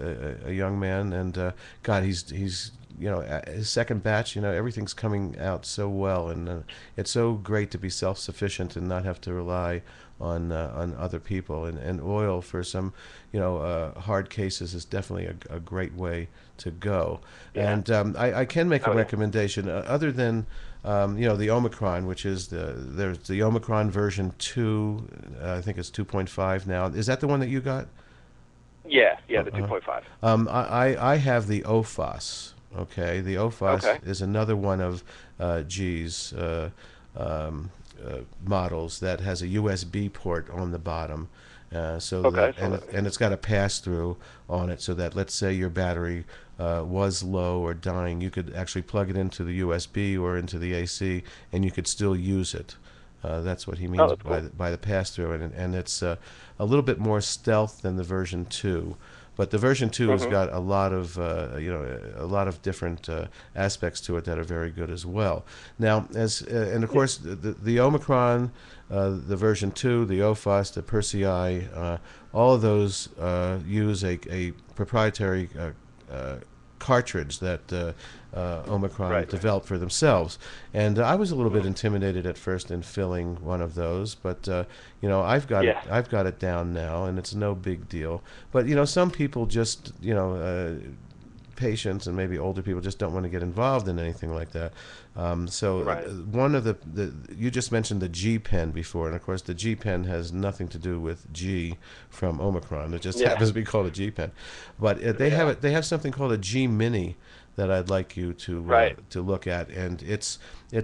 a young man, and God, he's his second batch, everything's coming out so well, and it's so great to be self-sufficient and not have to rely on other people. And oil for some, hard cases is definitely a great way to go. Yeah. And I can make a recommendation other than the Omicron, which is there's the Omicron version 2. I think it's 2.5 now. Is that the one that you got? Yeah, the 2.5. I have the OFOS. Okay, the OFOS is another one of G's models that has a USB port on the bottom. And it's got a pass-through on it, so that let's say your battery was low or dying, you could actually plug it into the USB or into the AC, and you could still use it. That's what he means by the pass-through, and it's a little bit more stealth than the version 2. But the version 2 has got a lot of different aspects to it that are very good as well. Now, and of course, the Omicron, the version 2, the OFOS, the Persei, all of those use a proprietary cartridge that Omicron developed for themselves. And I was a little bit intimidated at first in filling one of those, but I've got it down now, and it's no big deal. But some people just patients and maybe older people just don't want to get involved in anything like that. One of the you just mentioned the G pen before, and of course the G pen has nothing to do with G from Omicron. It just happens to be called a G pen. But they have something called a G Mini that I'd like you to look at, and it's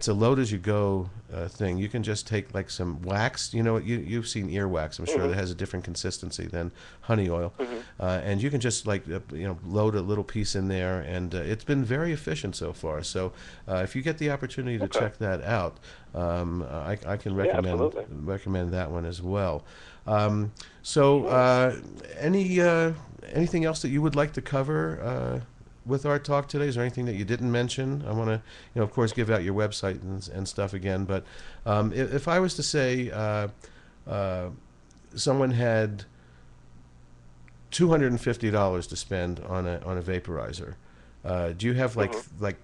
a load as you go thing. You can just take like some wax. You've seen earwax, I'm sure, that has a different consistency than honey oil, and you can just load a little piece in there, and it's been very efficient so far. So if you get the opportunity to check that out, I can recommend that one as well. Anything else that you would like to cover with our talk today? Is there anything that you didn't mention? I want to, of course, give out your website and stuff again. But if I was to say someone had $250 to spend on a vaporizer, do you have like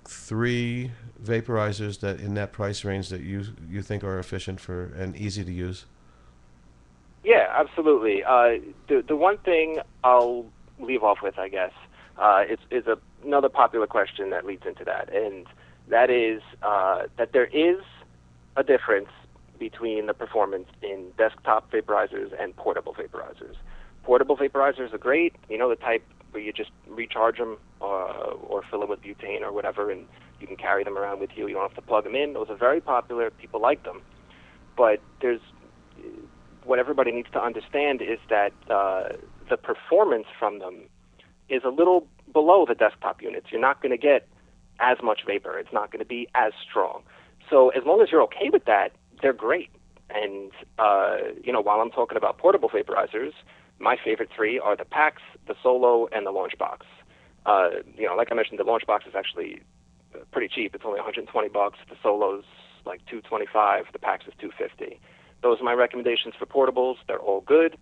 3 vaporizers that in that price range that you think are efficient for and easy to use? Yeah, absolutely. The one thing I'll leave off with, I guess, is another popular question that leads into that, and that is that there is a difference between the performance in desktop vaporizers and portable vaporizers. Portable vaporizers are great, the type where you just recharge them or fill them with butane or whatever, and you can carry them around with you. You don't have to plug them in. Those are very popular. People like them. But what everybody needs to understand is that the performance from them is a little below the desktop units. You're not going to get as much vapor. It's not going to be as strong. So as long as you're okay with that, they're great. And, while I'm talking about portable vaporizers, my favorite 3 are the PAX, the Solo, and the Launchbox. Like I mentioned, the Launchbox is actually pretty cheap. It's only $120. The Solo's like $225. The PAX is $250. Those are my recommendations for portables. They're all good.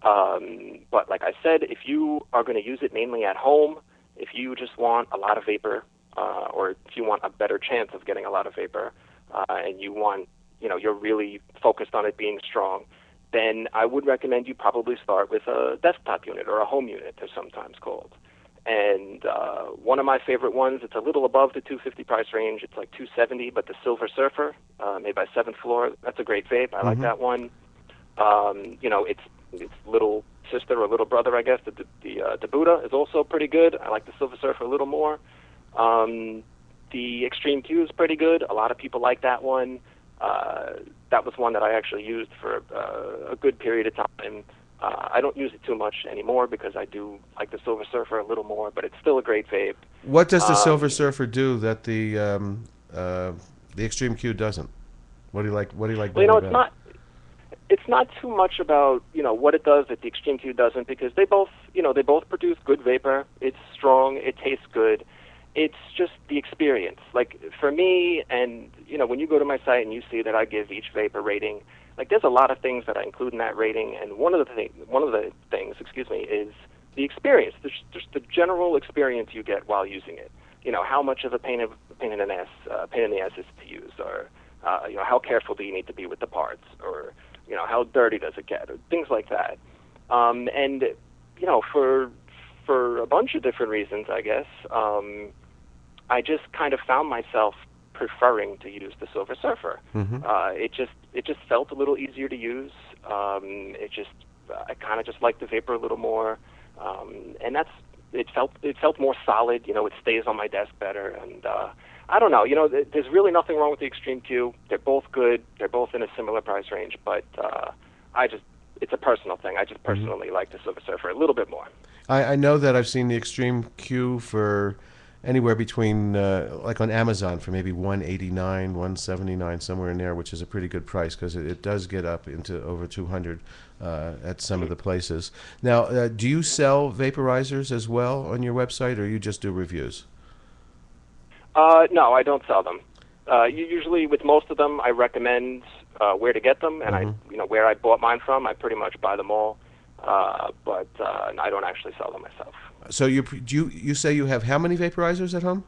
But like I said, if you are going to use it mainly at home, if you just want a lot of vapor, or if you want a better chance of getting a lot of vapor, and you want, you're really focused on it being strong, then I would recommend you probably start with a desktop unit or a home unit, they're sometimes called. And one of my favorite ones, it's a little above the $250 price range. It's like $270, but the Silver Surfer, made by 7th Floor, that's a great vape. I like that one. Its little sister or little brother, I guess, the Buddha is also pretty good. I like the Silver Surfer a little more. The Extreme Q is pretty good. A lot of people like that one. That was one that I actually used for a good period of time. I don't use it too much anymore because I do like the Silver Surfer a little more, but it's still a great vape. What does the Silver Surfer do that the Extreme Q doesn't? What do you like? Well, it's not too much about what it does that the Extreme Q doesn't, because they both produce good vapor. It's strong. It tastes good. It's just the experience. Like for me, and when you go to my site and you see that I give each vape a rating, like there's a lot of things that I include in that rating, and one of the things, is the experience, just the general experience you get while using it. how much of a pain in the ass is to use, or how careful do you need to be with the parts, or how dirty does it get, or things like that. And for a bunch of different reasons, I guess, I just kind of found myself preferring to use the Silver Surfer. Mm-hmm. It just felt a little easier to use. I kind of just liked the Vapor a little more, and it felt more solid. It stays on my desk better, and I don't know. There's really nothing wrong with the Extreme Q. They're both good. They're both in a similar price range, but it's a personal thing. I just personally like the Silver Surfer a little bit more. I know that I've seen the Extreme Q for anywhere between, like on Amazon, for maybe $189, $179, somewhere in there, which is a pretty good price, because it does get up into over $200 at some of the places. Now, do you sell vaporizers as well on your website, or you just do reviews? No, I don't sell them. Usually, with most of them, I recommend where to get them, and where I bought mine from. I pretty much buy them all, but I don't actually sell them myself. So you say you have how many vaporizers at home?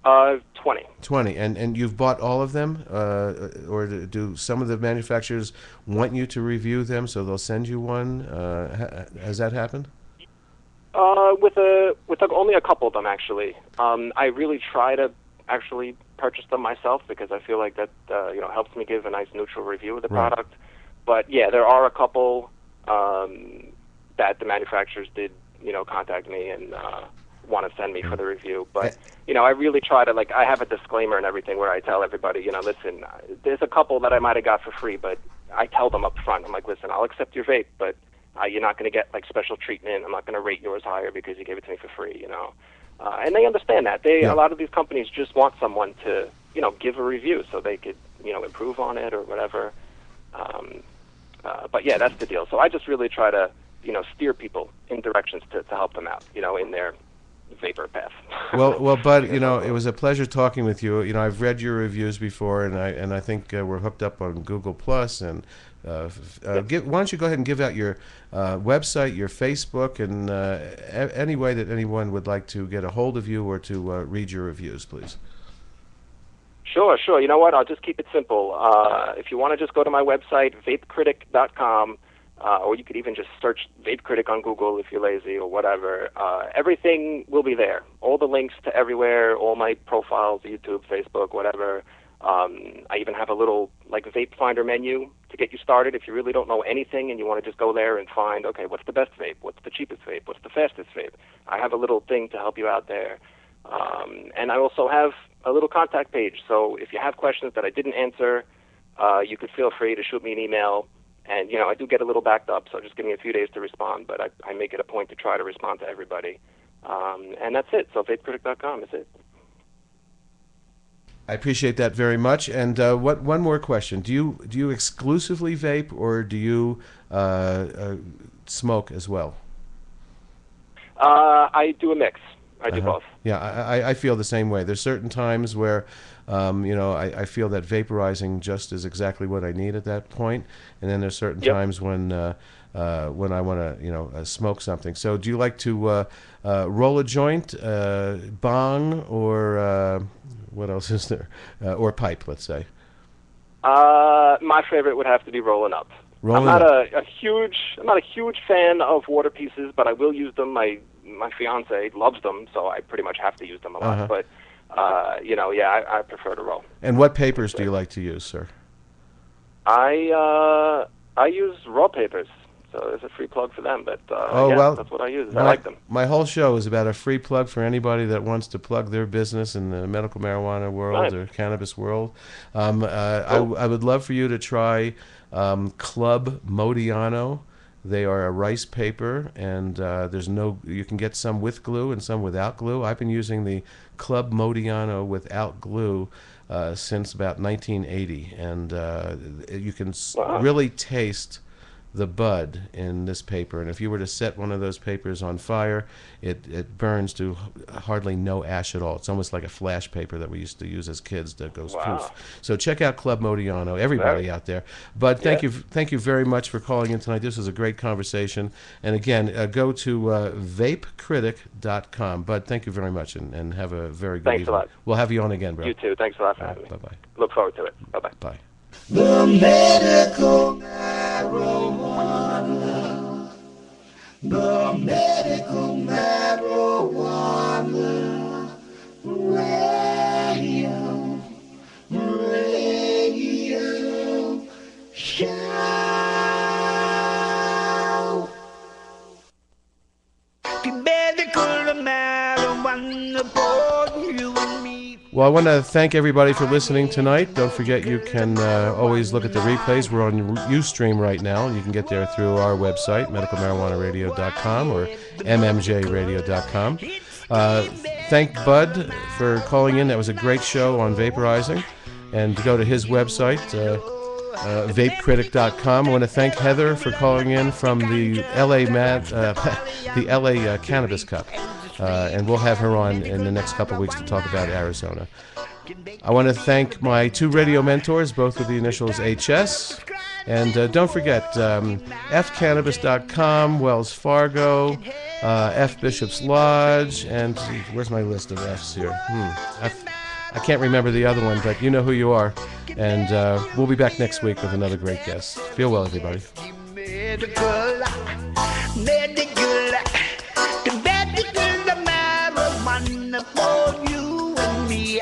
20. 20, and you've bought all of them, or do some of the manufacturers want you to review them, so they'll send you one? Has that happened? With only a couple of them, actually. I really try to actually purchase them myself, because I feel like that helps me give a nice neutral review of the product. But yeah, there are a couple that the manufacturers did contact me and want to send me for the review. But I really try to, I have a disclaimer and everything where I tell everybody, listen, there's a couple that I might have got for free, but I tell them up front. I'm like, listen, I'll accept your vape, but you're not going to get special treatment. I'm not going to rate yours higher because you gave it to me for free. And they understand that. A lot of these companies just want someone to give a review so they could improve on it or whatever. But yeah, that's the deal. So I just really try to steer people in directions to help them out in their vapor path. well, Bud, it was a pleasure talking with you. I've read your reviews before, and I think we're hooked up on Google Plus. And why don't you go ahead and give out your website, your Facebook, and any way that anyone would like to get a hold of you or to read your reviews, please. Sure. You know what? I'll just keep it simple. If you want to just go to my website, vapecritic.com, or you could even just search Vape Critic on Google if you're lazy or whatever. Everything will be there. All the links to everywhere, all my profiles, YouTube, Facebook, whatever. I even have a little vape finder menu to get you started if you really don't know anything and you want to just go there and find, okay, what's the best vape? What's the cheapest vape? What's the fastest vape? I have a little thing to help you out there. And I also have a little contact page. So if you have questions that I didn't answer, you could feel free to shoot me an email. And, I do get a little backed up, so just give me a few days to respond. But I make it a point to try to respond to everybody. And that's it. So vapecritic.com is it. I appreciate that very much. And one more question: Do you exclusively vape, or do you smoke as well? I do a mix. I do both. Yeah, I feel the same way. There's certain times where, I feel that vaporizing just is exactly what I need at that point, and then there's certain times when I want to, smoke something. So, do you like to roll a joint, bong, or what else is there, or pipe? Let's say. My favorite would have to be rolling up. I'm not a huge fan of water pieces, but I will use them. My fiance loves them, so I pretty much have to use them a lot. But I prefer to roll. And what papers do you like to use, sir? I use raw papers, so there's a free plug for them. But that's what I use. I like them. My whole show is about a free plug for anybody that wants to plug their business in the medical marijuana world or cannabis world. I would love for you to try Club Modiano. They are a rice paper, and you can get some with glue and some without glue. I've been using the Club Modiano without glue since about 1980, and you can really taste the bud in this paper, and if you were to set one of those papers on fire, it burns to hardly no ash at all. It's almost like a flash paper that we used to use as kids that goes poof. So check out Club Modiano, everybody out there. But thank you very much for calling in tonight. This was a great conversation. And again, go to vapecritic.com. Bud, thank you very much, and have a very good evening. Thanks a lot. We'll have you on again, bro. You too. Thanks a lot for having me. Bye-bye. Look forward to it. Bye-bye. Bye. The medical marijuana. The medical marijuana. Radio show. The medical marijuana for you and me. Well, I want to thank everybody for listening tonight. Don't forget you can always look at the replays. We're on Ustream right now. You can get there through our website, medicalmarijuanaradio.com or MMJRadio.com. Thank Bud for calling in. That was a great show on vaporizing. And go to his website, vapecritic.com. I want to thank Heather for calling in from the LA Cannabis Cup. And we'll have her on in the next couple of weeks to talk about Arizona. I want to thank my two radio mentors, both with the initials HS. And don't forget, fcannabis.com, Wells Fargo, F Bishop's Lodge, and where's my list of Fs here? I can't remember the other one, but you know who you are. And we'll be back next week with another great guest. Feel well, everybody. For you and me,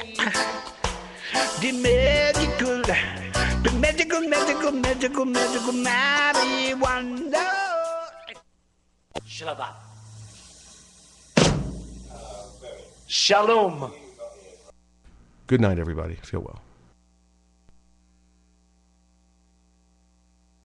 the medical marijuana. Shalom. Good night, everybody. Feel well.